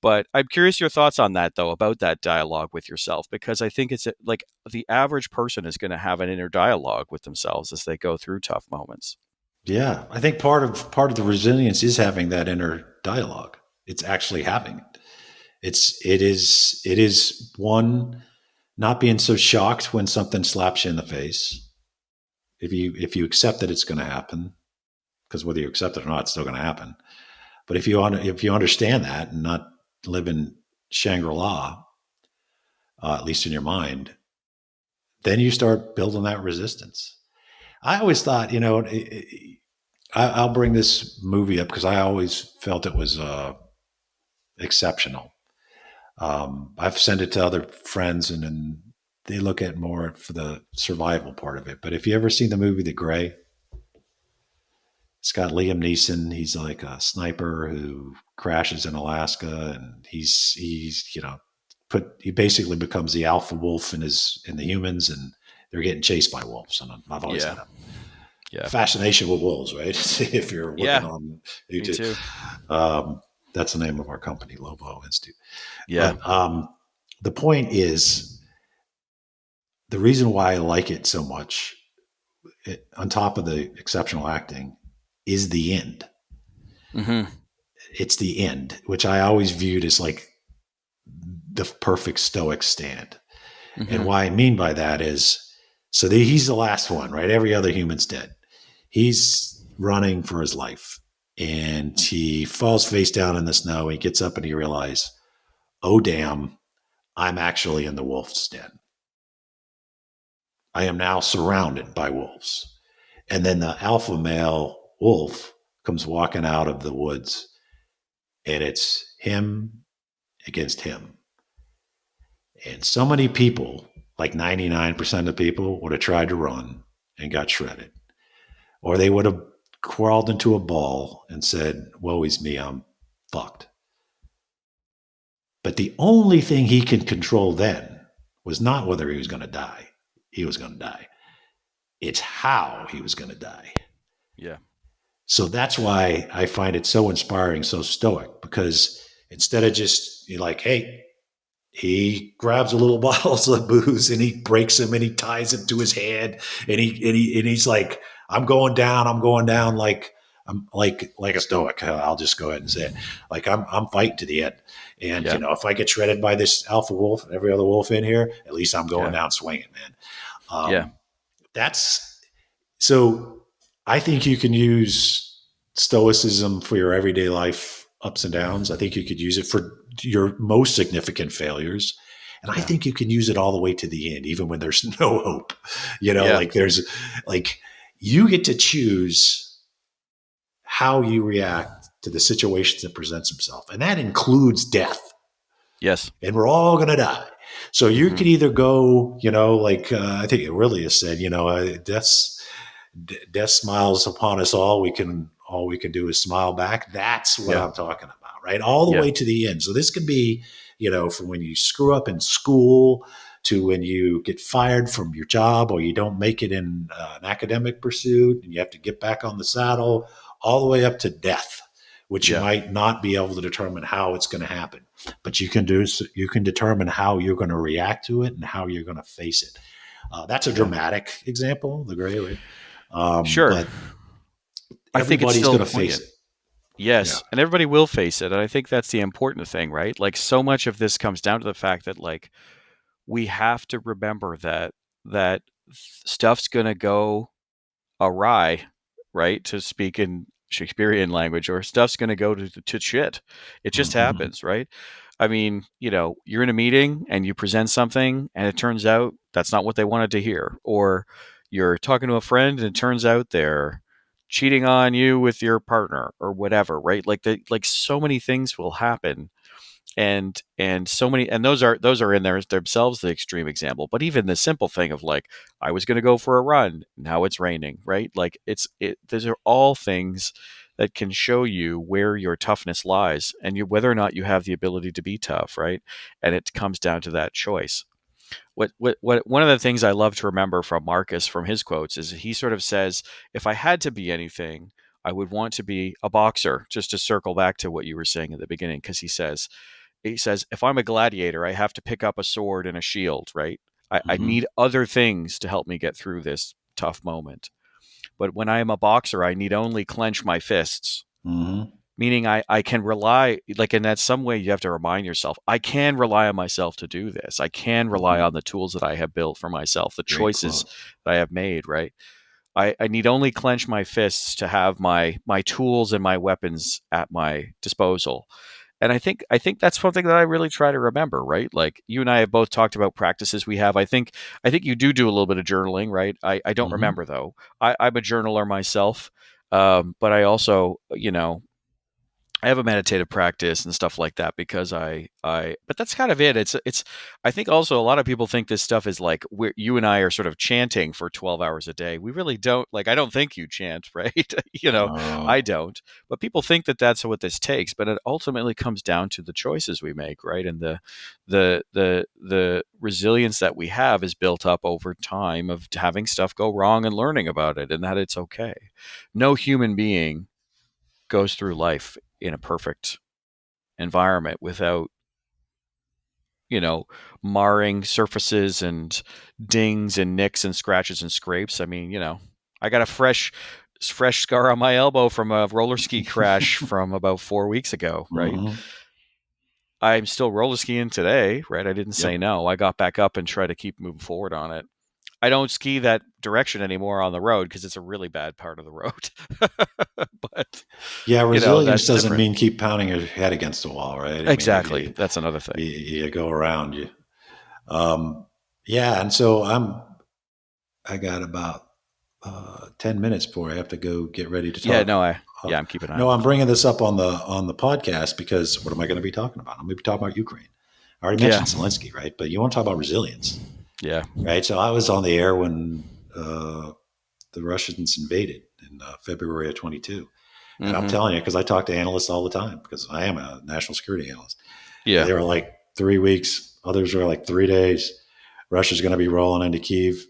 B: But I'm curious your thoughts on that, though, about that dialogue with yourself, because I think it's like the average person is going to have an inner dialogue with themselves as they go through tough moments.
C: Yeah, I think part of the resilience is having that inner dialogue. It's actually having it. It is one, not being so shocked when something slaps you in the face. If you accept that it's going to happen, because whether you accept it or not, it's still going to happen. But if you understand that and not live in Shangri La, at least in your mind, then you start building that resistance. I always thought, I'll bring this movie up because I always felt it was exceptional. I've sent it to other friends, and they look at more for the survival part of it. But if you ever seen the movie The Gray, It's got Liam Neeson. He's like a sniper who crashes in Alaska, and he's he basically becomes the alpha wolf in the humans, and they're getting chased by wolves. And I've always had a fascination with wolves, right? If you're looking on YouTube,
B: me too.
C: That's the name of our company, Lobo Institute.
B: Yeah.
C: But the point is, the reason why I like it so much, on top of the exceptional acting, is the end.
B: Mm-hmm.
C: It's the end, which I always viewed as like the perfect Stoic stand.
B: Mm-hmm.
C: And what I mean by that is, he's the last one, right? Every other human's dead. He's running for his life, and he falls face down in the snow. He gets up and he realizes, oh, damn, I'm actually in the wolf's den. I am now surrounded by wolves. And then the alpha male wolf comes walking out of the woods, and it's him against him. And so many people, like 99% of people, would have tried to run and got shredded. Or they would have crawled into a ball and said, woe is me, I'm fucked. But the only thing he could control then was not whether he was going to die. He was going to die. It's how he was going to die.
B: Yeah.
C: So that's why I find it so inspiring, so Stoic, because instead of just like, hey, he grabs a little bottles of booze and he breaks them and he ties them to his hand and he's like, I'm going down like I'm like a Stoic. I'll just go ahead and say it. Like I'm fighting to the end. And if I get shredded by this alpha wolf and every other wolf in here, at least I'm going down swinging, man. That's so. I think you can use Stoicism for your everyday life ups and downs. I think you could use it for your most significant failures. And I think you can use it all the way to the end, even when there's no hope. Like there's like you get to choose how you react to the situations that presents themselves. And that includes death.
B: Yes.
C: And we're all going to die. So you can either go, like I think it really is said, death smiles upon us all. All we can do is smile back. That's what I'm talking about, right? All the way to the end. So this could be, from when you screw up in school to when you get fired from your job or you don't make it in an academic pursuit and you have to get back on the saddle, all the way up to death, which you might not be able to determine how it's going to happen. But you can determine how you're going to react to it and how you're going to face it. That's a dramatic example, the gray, right?
B: Sure.
C: But
B: I think it's
C: everybody's
B: still
C: going to face it.
B: Yes. And everybody will face it. And I think that's the important thing, right? Like so much of this comes down to the fact that like we have to remember that stuff's going to go awry, right? To speak in Shakespearean language, or stuff's going to go to shit. It just happens, right? I mean, you're in a meeting and you present something and it turns out that's not what they wanted to hear. Or you're talking to a friend and it turns out they're cheating on you with your partner or whatever, right? Like so many things will happen. And so many, and those are in there themselves the extreme example, but even the simple thing of like I was going to go for a run, now it's raining, right? Like those are all things that can show you where your toughness lies and whether or not you have the ability to be tough, right? And it comes down to that choice. What one of the things I love to remember from Marcus, from his quotes, is he sort of says, if I had to be anything, I would want to be a boxer, just to circle back to what you were saying at the beginning, because he says, if I'm a gladiator, I have to pick up a sword and a shield, right? I need other things to help me get through this tough moment. But when I am a boxer, I need only clench my fists, meaning I can rely, like in that some way you have to remind yourself, I can rely on myself to do this. I can rely on the tools that I have built for myself, the choices that I have made, right? I need only clench my fists to have my tools and my weapons at my disposal. And I think that's something that I really try to remember, right? Like you and I have both talked about practices we have. I think you do a little bit of journaling, right? I don't remember though. I'm a journaler myself, but I also, I have a meditative practice and stuff like that because but that's kind of it. I think also a lot of people think this stuff is like you and I are sort of chanting for 12 hours a day. We really don't. Like, I don't think you chant, right? I
C: Oh,
B: don't, but people think that that's what this takes, but it ultimately comes down to the choices we make, right? And the resilience that we have is built up over time of having stuff go wrong and learning about it and that it's okay. No human being goes through life in a perfect environment without, you know, marring surfaces and dings and nicks and scratches and scrapes. I mean, I got a fresh scar on my elbow from a roller ski crash from about 4 weeks ago, right?
C: hmm.
B: I'm still roller skiing today, right? I didn't say
C: Yep.
B: no. I got back up and try to keep moving forward on it. I don't ski that direction anymore on the road because it's a really bad part of the road. But,
C: Yeah, resilience
B: that's
C: doesn't
B: different.
C: mean keep pounding your head against the wall, right? I mean,
B: Exactly. That's another thing.
C: you go around you. Um, yeah, and so I got about 10 minutes before I have to go get ready to
B: Yeah,
C: talk.
B: no,
C: Uh,
B: I'm keeping an eye
C: no,
B: on the
C: I'm
B: clock.
C: bringing this up on the podcast because what am I going to be talking about? I'm going to be talking about Ukraine. I already
B: Yeah.
C: mentioned Zelensky, right? But you want to talk about resilience,
B: Yeah.
C: right? So I was on the air when the Russians invaded in February of 22. And I'm
B: Mm-hmm.
C: telling you, because I talk to analysts all the time, because I am a national security analyst. And
B: Yeah.
C: they were like 3 weeks, others were like 3 days. Russia's going to be rolling into Kyiv,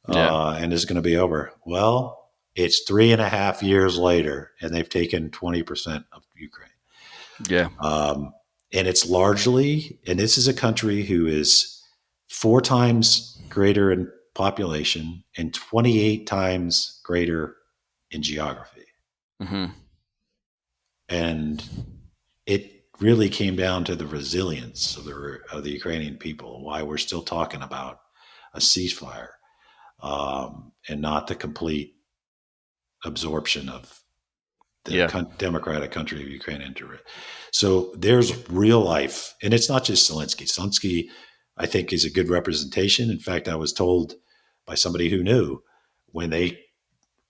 B: Yeah.
C: and it's going to be over. Well, it's 3.5 years later, and they've taken 20% of Ukraine.
B: Yeah.
C: Um, and it's largely, and this is a country who is 4 times greater in population and 28 times greater in geography.
B: Mm-hmm.
C: And it really came down to the resilience of the Ukrainian people, why we're still talking about a ceasefire, and not the complete absorption of the
B: Yeah.
C: democratic country of Ukraine into it. So there's real life, and it's not just Zelensky. Zelensky, I think, is a good representation. In fact, I was told by somebody who knew when they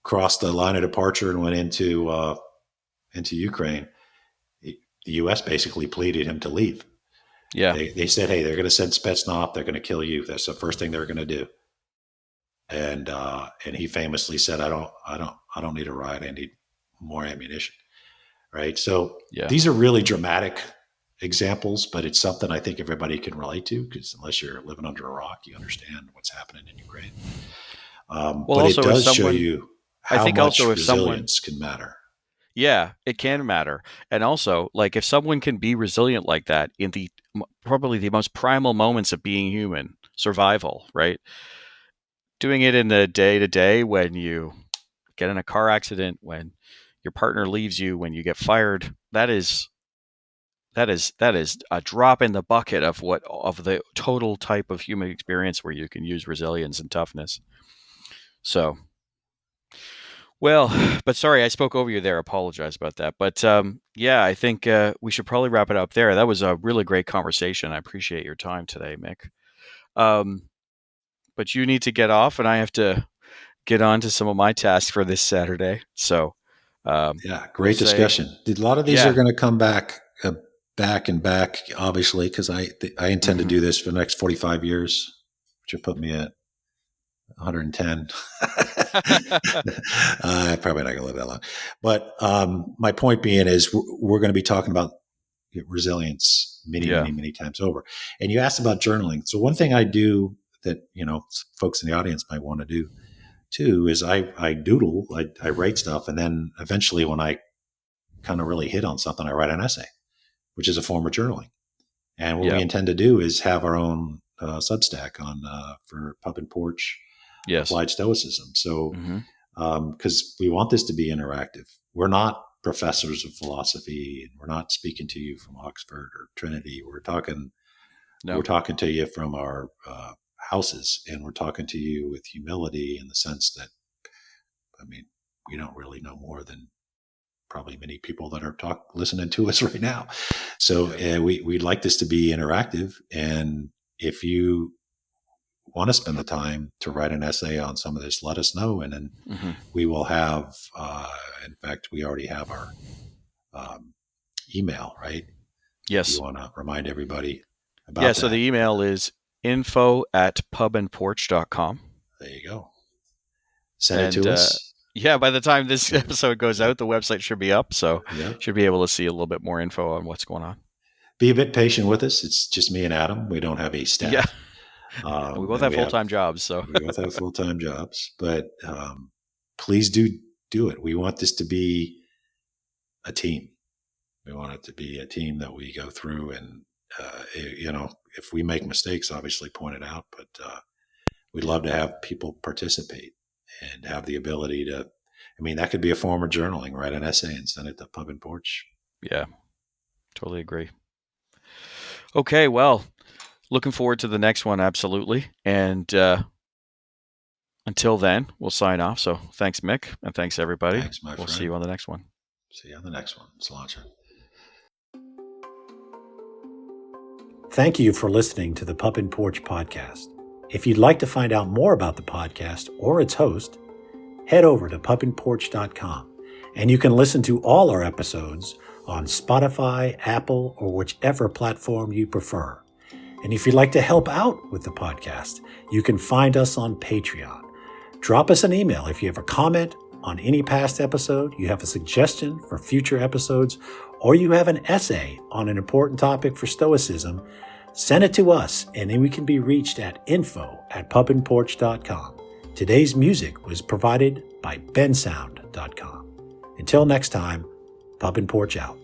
C: crossed the line of departure and went into Ukraine, the U.S. basically pleaded him to leave.
B: Yeah.
C: They said, "Hey, they're going to send Spetsnaz. They're going to kill you. That's the first thing they're going to do." And he famously said, I don't need a ride. I need more ammunition." Right. So
B: Yeah.
C: these are really dramatic examples, but it's something I think everybody can relate to because unless you're living under a rock, you understand what's happening in Ukraine.
B: Well,
C: But it
B: also,
C: does show you
B: I
C: how
B: think also
C: much
B: if someone,
C: resilience can matter.
B: yeah, it can matter. And also, like, if someone can be resilient like that in probably the most primal moments of being human, survival, right? Doing it in the day to day when you get in a car accident, when your partner leaves you, when you get fired, that is a drop in the bucket of the total type of human experience where you can use resilience and toughness. So, well, but sorry I spoke over you there. Apologize about that. But yeah, I think we should probably wrap it up there. That was a really great conversation. I appreciate your time today, Mick. Um, but you need to get off, and I have to get on to some of my tasks for this Saturday. So
C: Yeah,
B: we'll
C: great
B: say,
C: discussion. A lot of these are
B: yeah.
C: going to come back, back and back, obviously, because I intend to
B: Hmm.
C: do this for the next 45 years, which will put me at 110. Probably not going to live that long. But my point being is we're going to be talking about resilience many,
B: Yeah.
C: many, many times over. And you asked about journaling. So one thing I do that, folks in the audience might want to do too is I doodle, I write stuff. And then eventually when I kind of really hit on something, I write an essay, which is a form of journaling. And what we
B: Yeah.
C: intend to do is have our own Substack on for Pub and Porch
B: Yes.
C: Applied Stoicism. So,
B: Hmm.
C: because we want this to be interactive, we're not professors of philosophy, and we're not speaking to you from Oxford or Trinity. We're
B: No.
C: talking to you from our houses, and we're talking to you with humility in the sense that, I mean, we don't really know more than probably many people that are listening to us right now. So
B: Yeah.
C: we'd like this to be interactive. And if you want to spend the time to write an essay on some of this, let us know. And then
B: Hmm.
C: we will have, in fact, we already have our um, email, right?
B: Yes.
C: You want to remind everybody about
B: Yeah,
C: that.
B: so the email is info@pubandporch.com.
C: There you go. Send it to us.
B: Yeah, by the time this episode goes out, the website should be up, so should be able to see a little bit more info on what's going on.
C: Be a bit patient with us. It's just me and Adam. We don't have a staff.
B: Yeah. We both have full-time jobs, so
C: we both have full-time jobs. But please do it. We want this to be a team. We want it to be a team that we go through, and if we make mistakes, obviously point it out. But we'd love to have people participate and have the ability to. I mean, that could be a form of journaling. Write an essay and send it to Pub and Porch.
B: Yeah, totally agree. Okay, well, looking forward to the next one, absolutely. And until then, we'll sign off. So thanks, Mick, and thanks, everybody.
C: Thanks, my friend.
B: We'll see you on the next one.
C: See you on the next one. Cilantro.
D: Thank you for listening to the Pub and Porch podcast. If you'd like to find out more about the podcast or its host, head over to pubandporch.com, and you can listen to all our episodes on Spotify, Apple, or whichever platform you prefer. And if you'd like to help out with the podcast, you can find us on Patreon. Drop us an email if you have a comment on any past episode, you have a suggestion for future episodes, or you have an essay on an important topic for Stoicism. Send it to us, and then we can be reached at info@pubandporch.com. Today's music was provided by bensound.com. Until next time, Pub and Porch out.